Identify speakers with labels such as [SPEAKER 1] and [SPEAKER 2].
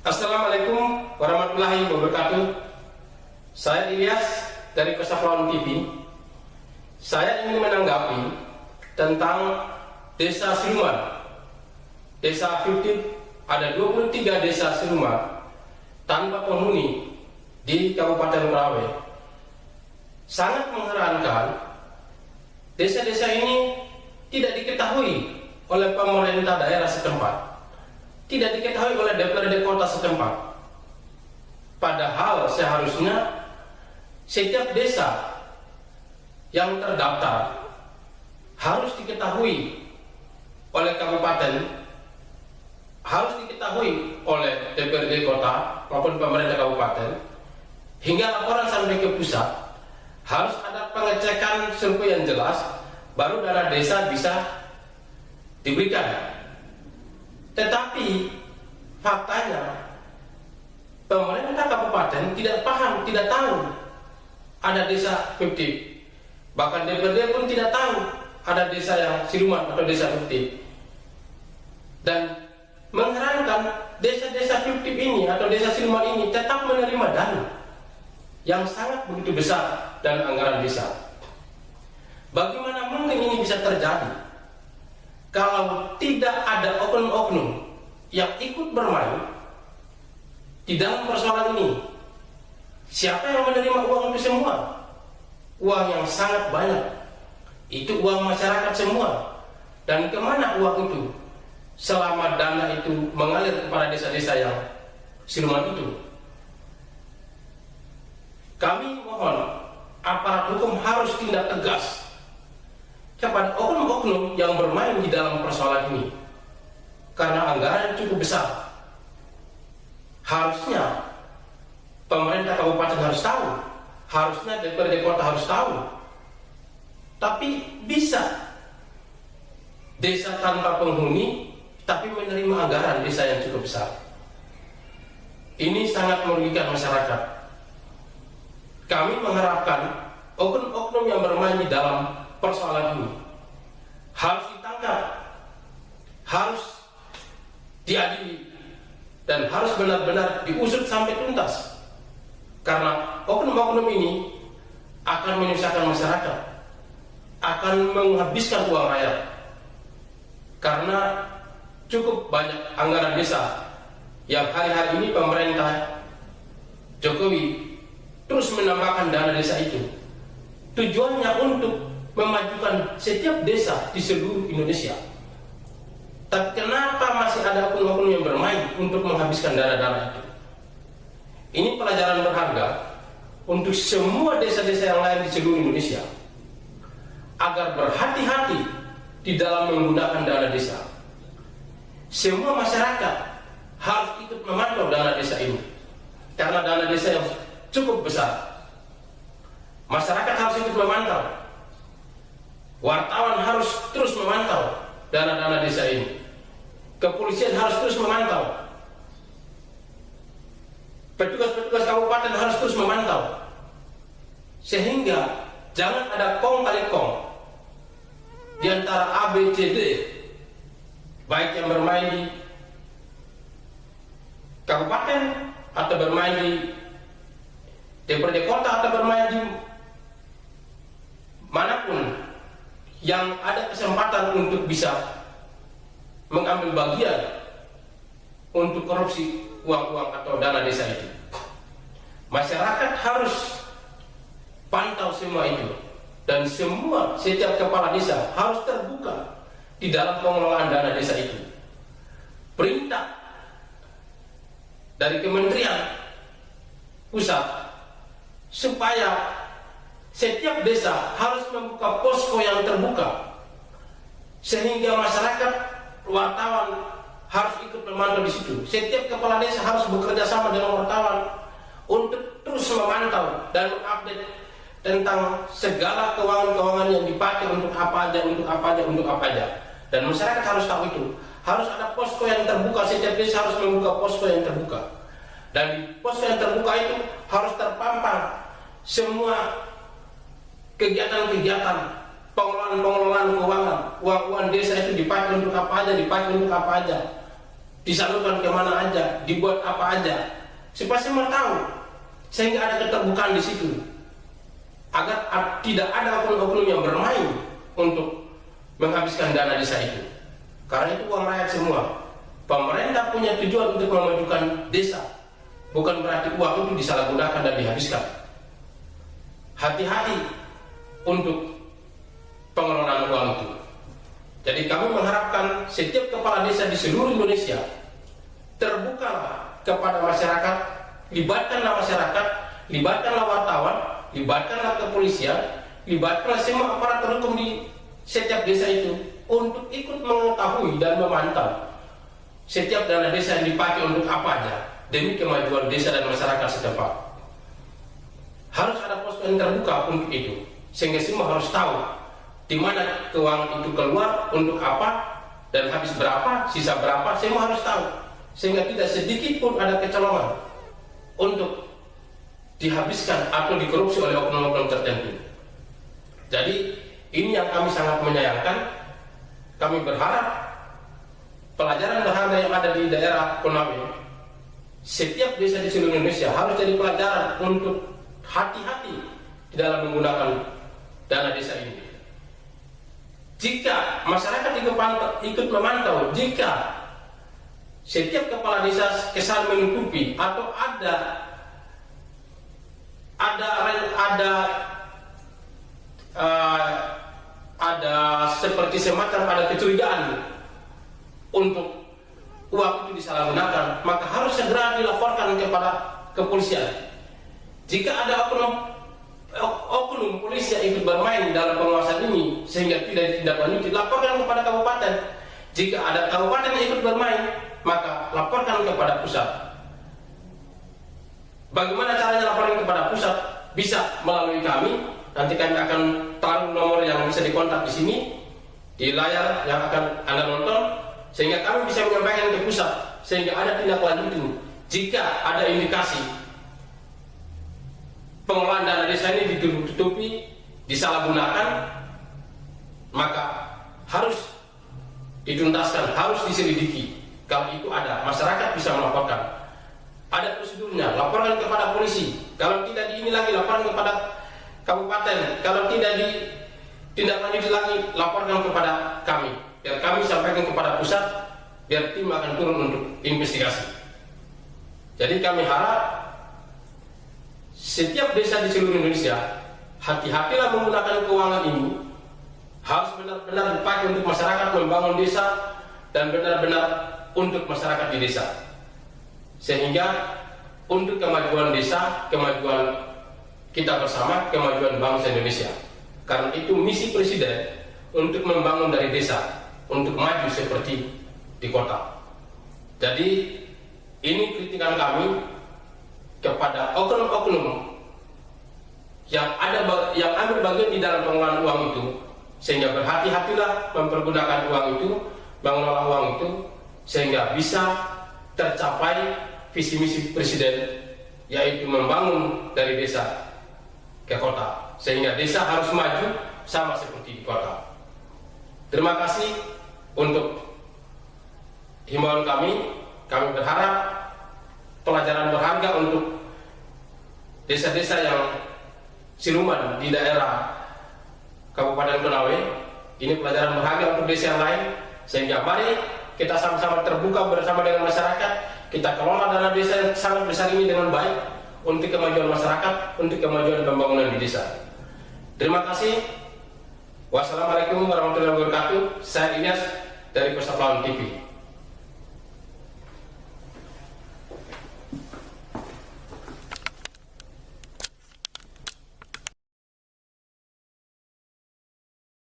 [SPEAKER 1] Assalamualaikum warahmatullahi wabarakatuh. Saya Ilyas dari Kesakulawan TV. Saya ingin menanggapi tentang desa siluman. Desa fiktif, ada 23 desa siluman tanpa penghuni di Kabupaten Merauke. Sangat mengherankan, desa-desa ini tidak diketahui oleh pemerintah daerah setempat, tidak diketahui oleh DPRD kota setempat. Padahal seharusnya setiap desa yang terdaftar harus diketahui oleh kabupaten, harus diketahui oleh DPRD kota maupun pemerintah kabupaten, hingga laporan sampai ke pusat. Harus ada pengecekan survei yang jelas, baru dana desa bisa diberikan. Tetapi faktanya pemerintah kabupaten tidak paham, tidak tahu ada desa fiktif. Bahkan DPRD pun tidak tahu ada desa yang siluman atau desa fiktif. Dan mengherankan, desa-desa fiktif ini atau desa siluman ini tetap menerima dana yang sangat begitu besar dan anggaran desa. Bagaimana mungkin ini bisa terjadi kalau tidak ada oknum-oknum yang ikut bermain di dalam persoalan ini? Siapa yang menerima uang itu semua? Uang yang sangat banyak. Itu uang masyarakat semua. Dan kemana uang itu selama dana itu mengalir kepada desa-desa yang siluman itu? Kami mohon aparat hukum harus tindak tegas kepada oknum-oknum yang bermain di dalam persoalan ini, karena anggaran cukup besar. Harusnya pemerintah kabupaten harus tahu, harusnya DPRD kota harus tahu. Tapi bisa desa tanpa penghuni tapi menerima anggaran desa yang cukup besar. Ini sangat merugikan masyarakat. Kami mengharapkan oknum-oknum yang bermain di dalam persoalan ini harus ditangkap, harus diadili, dan harus benar-benar diusut sampai tuntas. Karena oknum-oknum ini akan menyusahkan masyarakat, akan menghabiskan uang rakyat. Karena cukup banyak anggaran desa yang hari-hari ini pemerintah Jokowi terus menambahkan dana desa itu. Tujuannya untuk memajukan setiap desa di seluruh Indonesia. Tapi kenapa masih ada oknum-oknum yang bermain untuk menghabiskan dana-dana itu? Ini pelajaran berharga untuk semua desa-desa yang lain di seluruh Indonesia, agar berhati-hati di dalam menggunakan dana desa. Semua masyarakat harus ikut memantau dana desa ini, karena dana desa yang cukup besar. Masyarakat harus ikut memantau. Wartawan harus terus memantau dana-dana desa ini. Kepolisian harus terus memantau. Petugas-petugas kabupaten harus terus memantau. Sehingga jangan ada kong kali kong di antara A, B, C, D, baik yang bermain di kabupaten atau bermain di DPRD kota atau bermain di manapun yang ada kesempatan untuk bisa mengambil bagian untuk korupsi uang-uang atau dana desa itu. Masyarakat harus pantau semua itu, dan setiap kepala desa harus terbuka di dalam pengelolaan dana desa itu. Perintah dari Kementerian Pusat supaya setiap desa harus membuka posko yang terbuka, sehingga masyarakat, wartawan harus ikut memantau di situ. Setiap kepala desa harus bekerja sama dengan wartawan untuk terus memantau dan mengupdate tentang segala keuangan-keuangan yang dipakai untuk apa aja, untuk apa aja, untuk apa aja. Dan masyarakat harus tahu itu. Harus ada posko yang terbuka, setiap desa harus membuka posko yang terbuka. Dan di posko yang terbuka itu harus terpampang semua kegiatan-kegiatan pengelolaan keuangan. Uang-uang desa itu dipakai untuk apa aja, dipakai untuk apa aja. disalurkan kemana aja, dibuat apa aja, supaya semua tahu, sehingga ada keterbukaan di situ, agar tidak ada oknum-oknum yang bermain untuk menghabiskan dana desa itu. Karena itu uang rakyat semua. Pemerintah punya tujuan untuk memajukan desa, bukan berarti uang itu disalahgunakan dan dihabiskan. Hati-hati untuk pengelolaan uang itu. Jadi kami mengharapkan setiap kepala desa di seluruh Indonesia terbuka kepada masyarakat, libatkanlah masyarakat, libatkanlah wartawan, libatkanlah kepolisian, libatkanlah semua aparatur hukum di setiap desa itu untuk ikut mengetahui dan memantau setiap dana desa yang dipakai untuk apa aja demi kemajuan desa dan masyarakat setempat. Harus ada posko yang terbuka untuk itu, sehingga semua harus tahu di mana keuangan itu keluar, untuk apa, dan habis berapa, sisa berapa, semua harus tahu, sehingga tidak sedikit pun ada kecolongan untuk dihabiskan atau dikorupsi oleh oknum-oknum tertentu. Jadi ini yang kami sangat menyayangkan. Kami berharap pelajaran berharga yang ada di daerah Konawe, setiap desa di seluruh Indonesia harus jadi pelajaran untuk hati-hati di dalam menggunakan dana desa ini. Jika masyarakat ikut memantau, jika setiap kepala desa kesan menutupi atau ada seperti semacam ada kecurigaan untuk uang itu disalahgunakan, maka harus segera dilaporkan kepada kepolisian. Jika ada oknum polisi yang ikut bermain dalam penguasaan ini sehingga tidak ditindaklanjuti, laporkan kepada kabupaten. Jika ada kabupaten yang ikut bermain, maka laporkan kepada pusat. Bagaimana caranya laporan kepada pusat? Bisa melalui kami. Nanti kami akan taruh nomor yang bisa dikontak di sini di layar yang akan Anda nonton, sehingga kami bisa menyampaikan ke pusat, sehingga ada tindak lanjut. Jika ada indikasi pengelolaan dana desa ini ditutupi, disalahgunakan, maka harus dituntaskan, harus diselidiki. Kalau itu ada, masyarakat bisa melaporkan. Ada prosedurnya, laporkan kepada polisi. Kalau tidak ini lagi, laporkan kepada kabupaten. Kalau tidak ditindaklanjuti lagi, laporkan kepada kami. Biar kami sampaikan kepada pusat, biar tim akan turun untuk investigasi. Jadi kami harap setiap desa di seluruh Indonesia hati-hatilah menggunakan keuangan ini. Harus benar-benar dipakai untuk masyarakat, membangun desa, dan benar-benar untuk masyarakat di desa, sehingga untuk kemajuan desa, kemajuan kita bersama, kemajuan bangsa Indonesia. Karena itu misi presiden untuk membangun dari desa, untuk maju seperti di kota. Jadi ini kritikan kami kepada oknum-oknum yang ambil bagian di dalam pengelolaan uang itu, sehingga berhati-hatilah mempergunakan uang itu, mengelola uang itu, sehingga bisa tercapai visi misi presiden, yaitu membangun dari desa ke kota, sehingga desa harus maju sama seperti di kota. Terima kasih untuk himbauan kami. Kami berharap pelajaran berharga untuk desa-desa yang siluman di daerah Kabupaten Konawe. Ini pelajaran berharga untuk desa yang lain, sehingga mari kita sama-sama terbuka bersama dengan masyarakat. Kita kelola dana desa yang sangat besar ini dengan baik untuk kemajuan masyarakat, untuk kemajuan pembangunan di desa. Terima kasih. Wassalamualaikum warahmatullahi wabarakatuh. Saya Ilyas dari Persatuan TV.